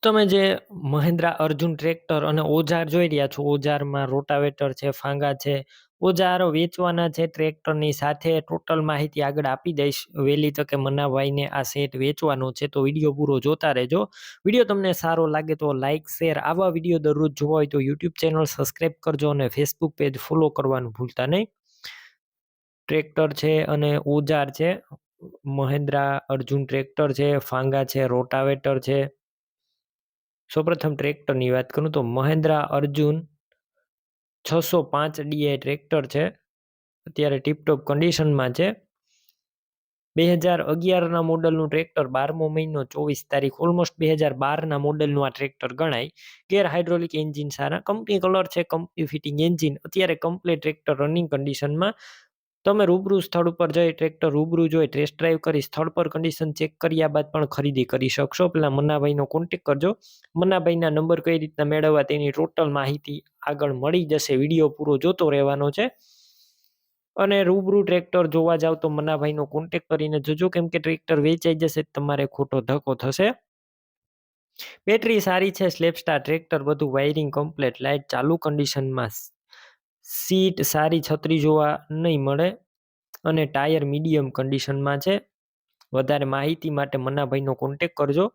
તમે જે મહિન્દ્રા અર્જુન ટ્રેક્ટર અને ઓજાર જોઈ રહ્યા છો, ઓજારમાં રોટાવેટર છે, ફાંગા છે, ઓજારો વેચવાના છે. ટ્રેક્ટરની સાથે ટોટલ માહિતી આગળ આપી દઈશ. વહેલી તકે મનાભાઈને આ સેટ વેચવાનો છે, તો વિડીયો પૂરો જોતા રહેજો. વિડીયો તમને સારો લાગે તો લાઇક, શેર. આવા વિડીયો દરરોજ જોવા હોય તો યુટ્યુબ ચેનલ સબસ્ક્રાઈબ કરજો અને ફેસબુક પેજ ફોલો કરવાનું ભૂલતા નહીં. ટ્રેક્ટર છે અને ઓજાર છે. મહિન્દ્રા અર્જુન ટ્રેક્ટર છે, ફાંગા છે, રોટાવેટર છે. સૌપ્રથમ ટ્રેક્ટરની વાત કરું તો મહિન્દ્રા અર્જુન 605 ડીઆઈ ટ્રેક્ટર છે. અત્યારે ટીપટોપ કન્ડિશનમાં છે. 2011ના મોડલનું ટ્રેક્ટર, 12મો મહિનો 24 તારીખ, ઓલમોસ્ટ 2012ના મોડલનું આ ટ્રેક્ટર ગણાય. ગેર હાઇડ્રોલિક એન્જિન સારા, કંપની કલર છે, કંપની ફિટિંગ એન્જિન. અત્યારે કમ્પ્લીટ ટ્રેક્ટર રનિંગ કન્ડિશનમાં. તમે રૂબરૂ સ્થળ ઉપર જઈ ટ્રેક્ટર રૂબરૂ જોઈ ટેસ્ટ ડ્રાઈવ કરી સ્થળ પર કન્ડિશન ચેક કર્યા બાદ પણ ખરીદી કરી શકશો. પેલા મનાભાઈનો કોન્ટેક કરજો. મનાભાઈના નંબર કઈ રીતના મેળવવા તેની ટોટલ માહિતી આગળ મળી જશે. વિડીયો પૂરો જોતો રહેવાનો છે. અને રૂબરૂ ટ્રેક્ટર જોવા જાવ તો મનાભાઈનો કોન્ટેક કરીને જોજો, કેમ કે ટ્રેક્ટર વેચાઈ જશે તમારે ખોટો ધક્કો થશે. બેટરી સારી છે, સ્લેપસ્ટાર ટ્રેક્ટર, બધું વાયરિંગ કમ્પ્લીટ, લાઇટ ચાલુ કન્ડિશનમાં, સીટ સારી, છત્રી જોવા નહીં મળે અને ટાયર મીડિયમ કન્ડિશનમાં છે. વધારે માહિતી માટે મનાભાઈનો કોન્ટેક કરજો.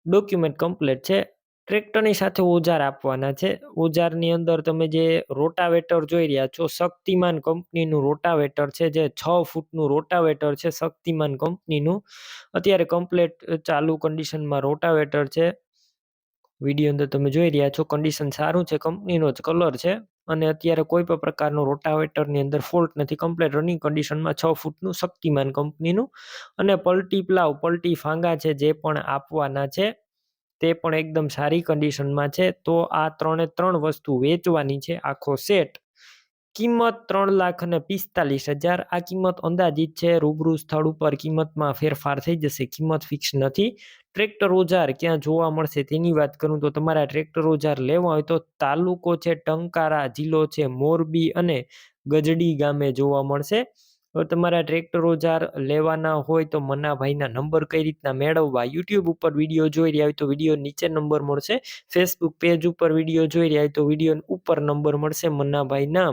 ડોક્યુમેન્ટ કમ્પ્લીટ છે. ટ્રેક્ટરની સાથે ઓજાર આપવાના છે. ઓજારની અંદર તમે જે રોટાવેટર જોઈ રહ્યા છો, શક્તિમાન કંપનીનું રોટાવેટર છે, જે 6 ફૂટનું રોટાવેટર છે, શક્તિમાન કંપનીનું. અત્યારે કમ્પ્લીટ ચાલુ કન્ડિશનમાં રોટાવેટર છે. વિડીયો અંદર તમે જોઈ રહ્યા છો, કન્ડિશન સારું છે, કંપનીનો જ કલર છે. અને અત્યારે કોઈ પણ પ્રકારનો રોટાવેટરની અંદર ફોલ્ટ નથી. કમ્પ્લીટ રનિંગ કન્ડિશનમાં 6 ફૂટનું શક્તિમાન કંપનીનું. અને પલટી પ્લાવ, પલટી ફાંગા છે, જે પણ આપવાના છે તે પણ એકદમ સારી કન્ડિશનમાં છે. તો આ 3 વસ્તુ વેચવાની છે, આખો સેટ. કિંમત 3,45,000. આ કિંમત અંદાજિત છે. રૂબરૂ સ્થળ ઉપર કિંમતમાં ફેરફાર થઈ જશે, કિંમત ફિક્સ નથી. ટ્રેક્ટર ઓજાર ક્યાં જોવા મળશે તેની વાત કરું તો તમારા ટ્રેક્ટર ઓજાર લેવા હોય તો તાલુકો છે ટંકારા, જિલ્લો છે મોરબી અને ગજડી ગામે જોવા મળશે. હવે તમારા ટ્રેક્ટર ઓજાર લેવાના હોય તો મનાભાઈના નંબર કઈ રીતના મેળવવા, યુટ્યુબ ઉપર વિડીયો જોઈ રહ્યા હોય તો વિડીયો નીચે નંબર મળશે. ફેસબુક પેજ ઉપર વિડીયો જોઈ રહ્યા હોય તો વિડીયો ઉપર નંબર મળશે. મનાભાઈના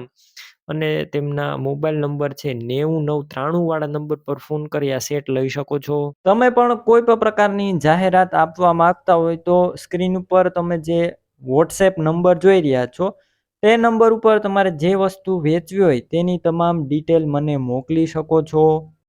અને તેમના મોબાઈલ નંબર છે 9993 વાળા નંબર પર ફોન કરી આ સેટ લઈ શકો છો. તમે પણ કોઈ પણ પ્રકારની જાહેરાત આપવા માંગતા હોય તો સ્ક્રીન ઉપર તમે જે વોટ્સએપ નંબર જોઈ રહ્યા છો તે નંબર ઉપર તમારે જે વસ્તુ વેચવી હોય તેની તમામ ડિટેલ મને મોકલી શકો છો.